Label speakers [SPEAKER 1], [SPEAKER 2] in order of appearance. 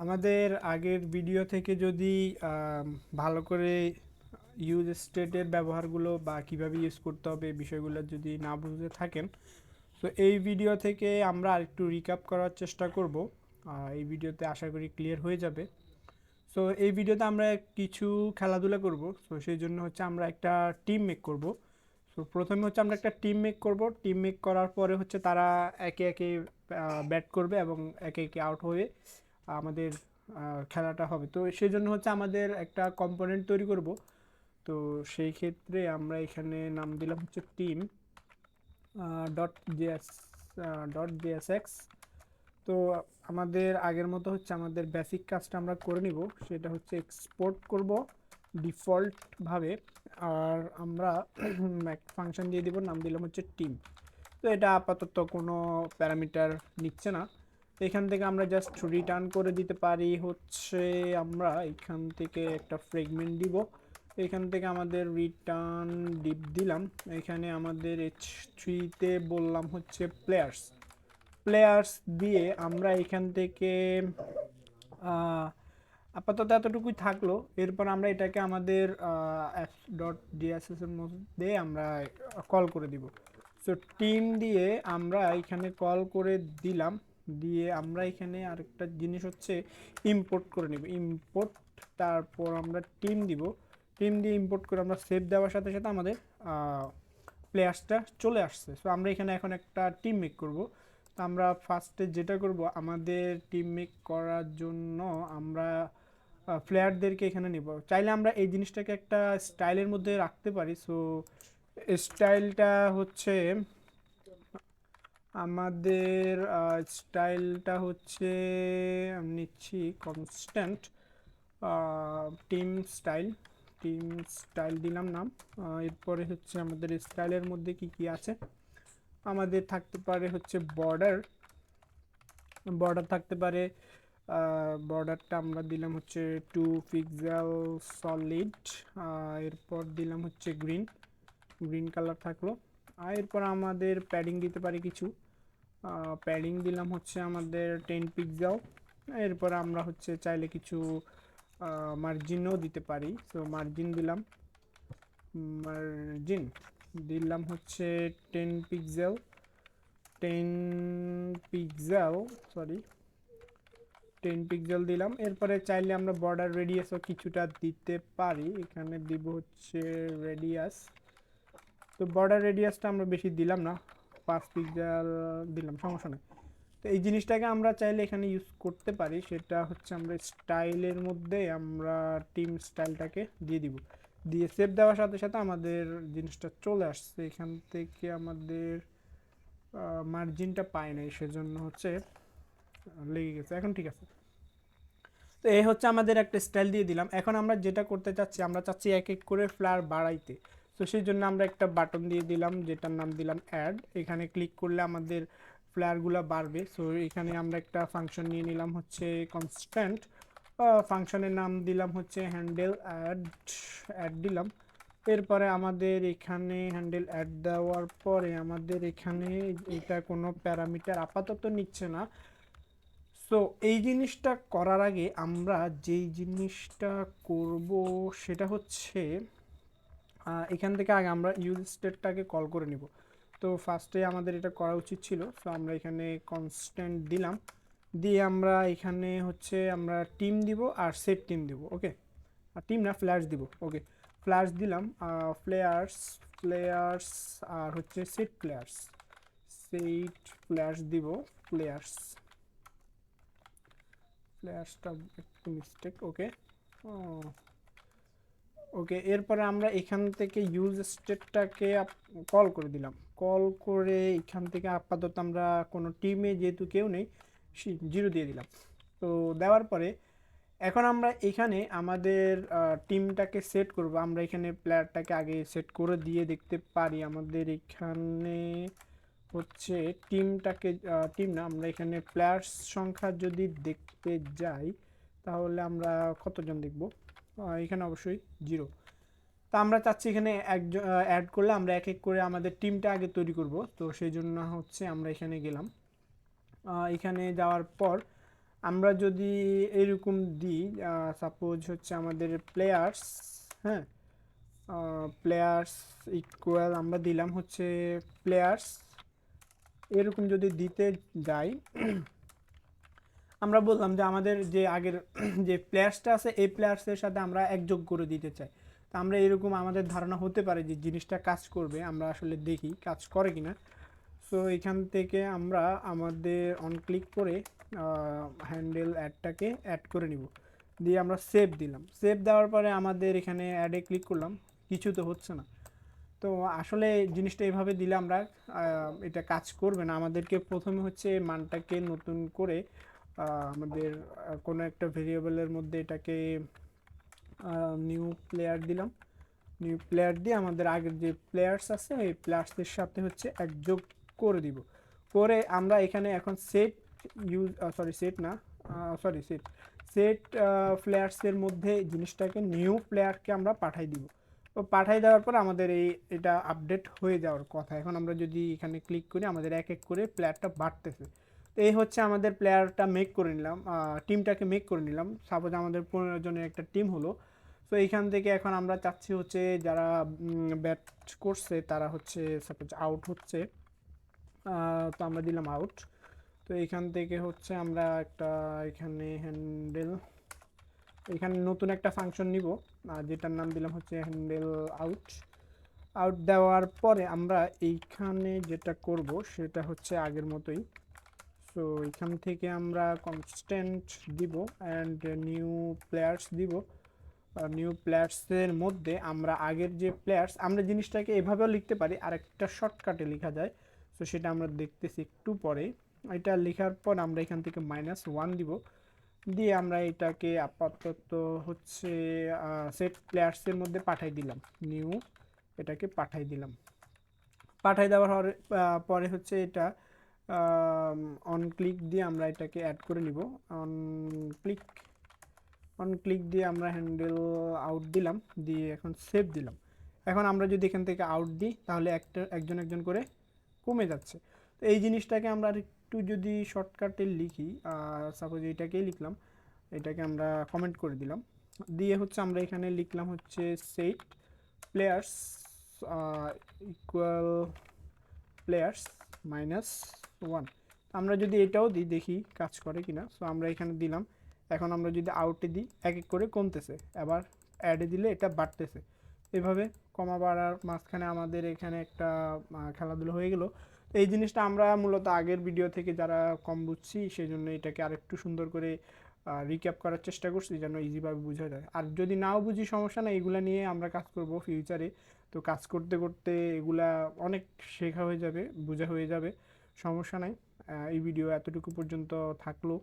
[SPEAKER 1] আমাদের আগের ভিডিও থেকে যদি ভালো করে ইউজ স্টেটের ব্যবহারগুলো বা কিভাবে ইউজ করতে হবে বিষয়গুলো যদি না বুঝে থাকেন, তো এই ভিডিও থেকে আমরা আরেকটু রিক্যাপ করার চেষ্টা করব। এই ভিডিওতে আশা করি ক্লিয়ার হয়ে যাবে। সো এই ভিডিওতে আমরা কিছু খেলাধুলা করব। সো সেই জন্য হচ্ছে আমরা একটা টিম মেক করব। সো প্রথমে হচ্ছে আমরা একটা টিম মেক করব। টিম মেক করার পরে হচ্ছে তারা একে একে ব্যাট করবে এবং একে একে আউট হয়ে আমাদের খেলাটা হবে। তো সেই জন্য হচ্ছে আমাদের একটা কম্পোনেন্ট তৈরি করব। তো সেই ক্ষেত্রে আমরা এখানে নাম দিলাম হচ্ছে team dot JS dot JSX. তো আমাদের আগের মতো হচ্ছে আমাদের বেসিক কাজটা আমরা করে নিব, সেটা হচ্ছে এক্সপোর্ট করব ডিফল্টভাবে। আর আমরা একটা ফাংশন দিয়ে দিব, নাম দিলাম হচ্ছে টিম। তো এটা আপাতত কোনো প্যারামিটার নিচ্ছে না। এখান থেকে আমরা জাস্ট রিটার্ন করে দিতে পারি হচ্ছে আমরা এখান থেকে একটা ফ্রেগমেন্ট দিব। এখান থেকে আমাদের রিটার্ন ডিপ দিলাম। এখানে আমাদের H3-তে বললাম হচ্ছে প্লেয়ার্স। প্লেয়ার্স দিয়ে আমরা এখান থেকে আপাতত এতটুকুই থাকলো। এরপর আমরা এটাকে আমাদের ডট ডিএসএস এর মধ্যে আমরা কল করে দিব। সো টিম দিয়ে আমরা এখানে কল করে দিলাম। দিয়ে আমরা এখানে আরেকটা জিনিস হচ্ছে ইম্পোর্ট করে নিব। ইম্পোর্ট, তারপর আমরা টিম দিব। টিম দিয়ে ইম্পোর্ট করে আমরা সেভ দেওয়ার সাথে সাথে আমাদের প্লেয়ার্সটা চলে আসছে। সো আমরা এখানে এখন একটা টিম মেক করব। তো আমরা ফার্স্টে যেটা করব, আমাদের টিম মেক করার জন্য আমরা প্লেয়ারদেরকে এখানে নিব। চাইলে আমরা এই জিনিসটাকে একটা স্টাইলের মধ্যে রাখতে পারি। সো স্টাইলটা হচ্ছে আমাদের স্টাইলটা হচ্ছে নিচ্ছি constant team style. Team style দিলাম নাম। এরপরে হচ্ছে আমাদের স্টাইলের মধ্যে কি কি আছে, আমাদের থাকতে পারে হচ্ছে বর্ডার। বর্ডার থাকতে পারে, বর্ডারটা আমরা দিলাম হচ্ছে 2 পিক্সেল সলিড। এরপর দিলাম হচ্ছে গ্রিন, গ্রিন কালার থাকলো। আর এরপর আমাদের প্যাডিং দিতে পারি কিছু। প্যাডিং দিলাম হচ্ছে আমাদের 10 পিক্সেল। এরপর আমরা হচ্ছে চাইলে কিছু মার্জিনও দিতে পারি। সো মার্জিন দিলাম, মার্জিন দিলাম হচ্ছে 10 পিক্সেল, 10 পিক্সেল, সরি 10 পিক্সেল দিলাম। এরপরে চাইলে আমরা বর্ডার রেডিয়াসও কিছুটা দিতে পারি। এখানে দিব হচ্ছে রেডিয়াস। তো বর্ডার রেডিয়াসটা আমরা বেশি দিলাম না, 5 পিক্সেল দিলাম, সমস্যা নেই। তো এই জিনিসটাকে আমরা চাইলে এখানে ইউজ করতে পারি। সেটা হচ্ছে আমরা স্টাইলের মধ্যে আমরা টিম স্টাইলটাকে দিয়ে দিব। দিয়ে সেভ দেওয়ার সাথে সাথে আমাদের জিনিসটা চলে আসছে। এখান থেকে আমাদের মার্জিনটা পাই নাই, সেজন্য হচ্ছে লেগে গেছে। এখন ঠিক আছে। তো এই হচ্ছে আমাদের একটা স্টাইল দিয়ে দিলাম। এখন আমরা যেটা করতে চাচ্ছি, আমরা চাচ্ছি এক এক করে ফ্লায়ার বাড়াইতে। তো সেই জন্য আমরা একটা বাটন দিয়ে দিলাম, যেটার নাম দিলাম অ্যাড। এখানে ক্লিক করলে আমাদের ফ্লায়ারগুলো বাড়বে। সো এখানে আমরা একটা ফাংশন নিয়ে নিলাম হচ্ছে কনস্ট্যান্ট। ফাংশনের নাম দিলাম হচ্ছে হ্যান্ডেল অ্যাড, অ্যাড দিলাম। এরপরে আমাদের এখানে হ্যান্ডেল অ্যাড দেওয়ার পরে আমাদের এখানে এটা কোনো প্যারামিটার আপাতত নিচ্ছে না। সো এই জিনিসটা করার আগে আমরা যেই জিনিসটা করব সেটা হচ্ছে এখান থেকে আগে আমরা ইউজ স্টেটটাকে কল করে নিব। তো ফার্স্টে আমাদের এটা করা উচিত ছিল। সো আমরা এখানে কনস্ট্যান্ট দিলাম, দিয়ে আমরা এখানে হচ্ছে আমরা টিম দিব আর সেট টিম দিব। ওকে, আর টিম না, ফ্ল্যাশ দিব। ওকে, ফ্ল্যাশ দিলাম, প্লেয়ার্স, প্লেয়ার্স আর হচ্ছে সেট প্লেয়ার্স, সেট ফ্ল্যাশ দিব, প্লেয়ার্স, প্লেয়ার্সটা একটু মিস্টেক। ওকে, ওকে। এরপরে আমরা এখান থেকে ইউজ স্টেটটাকে কল করে দিলাম। কল করে এখান থেকে আপাতত আমরা কোনো টিমে যেহেতু কেউ নেই, 0 দিয়ে দিলাম। তো দেওয়ার পরে এখন আমরা এখানে আমাদের টিমটাকে সেট করব। আমরা এখানে প্লেয়ারটাকে আগে সেট করে দিয়ে দেখতে পারি। আমাদের এখানে হচ্ছে টিমটাকে, টিম না, আমরা এখানে প্লেয়ার্স সংখ্যা যদি দেখতে যাই তাহলে আমরা কতজন দেখব, এখানে অবশ্যই 0। তা আমরা চাচ্ছি এখানে একজন অ্যাড করলে আমরা এক এক করে আমাদের টিমটা আগে তৈরি করব। তো সেই জন্য হচ্ছে আমরা এখানে গেলাম। এখানে যাওয়ার পর আমরা যদি এরকম দিই, সাপোজ হচ্ছে আমাদের প্লেয়ার্স, হ্যাঁ, প্লেয়ার্স ইকুয়াল আমরা দিলাম হচ্ছে প্লেয়ার্স, এরকম যদি দিতে যাই, আমরা বললাম যে আমাদের যে আগের যে প্লেয়ার্সটা আছে এই প্লেয়ার্সের সাথে আমরা একযোগ করে দিতে চাই। তো আমরা এরকম আমাদের ধারণা হতে পারে যে জিনিসটা কাজ করবে, আমরা আসলে দেখি কাজ করে কিনা। সো এখান থেকে আমরা আমাদের অন ক্লিক করে হ্যান্ডেল অ্যাডটাকে অ্যাড করে নিব, দিয়ে আমরা সেভ দিলাম। সেভ দেওয়ার পরে আমাদের এখানে অ্যাডে ক্লিক করলাম, কিছু তো হচ্ছে না। তো আসলে জিনিসটা এভাবে দিলে আমরা এটা কাজ করবে না। আমাদেরকে প্রথমে হচ্ছে মানটাকে নতুন করে আমাদের কোনো একটা ভেরিয়েবলের মধ্যে এটাকে নিউ প্লেয়ার দিলাম, নিউ প্লেয়ার দিয়ে আমাদের আগের যে প্লেয়ার্স আছে এই প্লেয়ার্সের সাথে হচ্ছে একযোগ করে দিব। করে আমরা এখানে এখন সেট ইউজ সরি সেট না সরি সেট সেট প্লেয়ার্সের মধ্যে জিনিসটাকে নিউ প্লেয়ারকে আমরা পাঠাই দিব। তো পাঠাই দেওয়ার পর আমাদের এটা আপডেট হয়ে যাওয়ার কথা। এখন আমরা যদি এখানে ক্লিক করি আমাদের এক এক করে প্লেয়ারটা বাড়তেছে। তো এই হচ্ছে আমাদের প্লেয়ারটা মেক করে নিলাম, টিমটাকে মেক করে নিলাম। সাপোজ আমাদের 15 জনের একটা টিম হলো। তো এইখান থেকে এখন আমরা চাচ্ছি হচ্ছে যারা ব্যাট করছে তারা হচ্ছে সাপোজ আউট হচ্ছে, তো আমরা দিলাম আউট। তো এইখান থেকে হচ্ছে আমরা একটা এখানে হ্যান্ডেল, এখানে নতুন একটা ফাংশন নিব যেটার নাম দিলাম হচ্ছে হ্যান্ডেল আউট। আউট দেওয়ার পরে আমরা এইখানে যেটা করব সেটা হচ্ছে আগের মতোই। সো এখান থেকে আমরা কনস্ট্যান্ট দিব অ্যান্ড নিউ প্লেয়ার্স দিব। নিউ প্লেয়ার্সের মধ্যে আমরা আগের যে প্লেয়ার্স, আমরা জিনিসটাকে এভাবেও লিখতে পারি, আরেকটা শর্টকাটে লেখা যায়। সো সেটা আমরা দেখতেছি একটু পরে। এটা লেখার পর আমরা এখান থেকে -1 দিব, দিয়ে আমরা এটাকে আপাতত হচ্ছে সেট প্লেয়ার্সের মধ্যে পাঠাই দিলাম, নিউ এটাকে পাঠাই দিলাম। পাঠাই দেওয়ার পরে হচ্ছে এটা অন ক্লিক দিয়ে আমরা এটাকে অ্যাড করে নিব। অন ক্লিক অন ক্লিক দিয়ে আমরা হ্যান্ডেল আউট দিলাম, দিয়ে এখন সেভ দিলাম। এখন আমরা যদি এখান থেকে আউট দিই তাহলে একজন একজন করে কমে যাচ্ছে। তো এই জিনিসটাকে আমরা একটু যদি শর্টকাটে লিখি, সাপোজ এইটাকেই লিখলাম, এটাকে আমরা কমেন্ট করে দিলাম, দিয়ে হচ্ছে আমরা এখানে লিখলাম হচ্ছে সেট প্লেয়ার্স ইকুয়াল প্লেয়ার্স -1। আমরা যদি এটাও দিই দেখি কাজ করে কিনা। সো আমরা এখানে দিলাম। এখন আমরা যদি আউটে দিই এক এক করে কমতেছে, আবার অ্যাডে দিলে এটা বাড়তেছে। এভাবে কমা বাড়ার মাঝখানে আমাদের এখানে একটা খেলাধুলো হয়ে গেল। এই জিনিসটা আমরা মূলত আগের ভিডিও থেকে যারা কম বুঝছি সেই জন্য এটাকে আরেকটু সুন্দর করে রিক্যাপ করার চেষ্টা করছি যেন ইজিভাবে বোঝা যায়। আর যদি নাও বুঝি সমস্যা না, এগুলা নিয়ে আমরা কাজ করব ফিউচারে। তো কাজ করতে করতে এগুলা অনেক শেখা হয়ে যাবে, বোঝা হয়ে যাবে, সমস্যা নাই। এই ভিডিও এতটুকু পর্যন্ত থাকলো।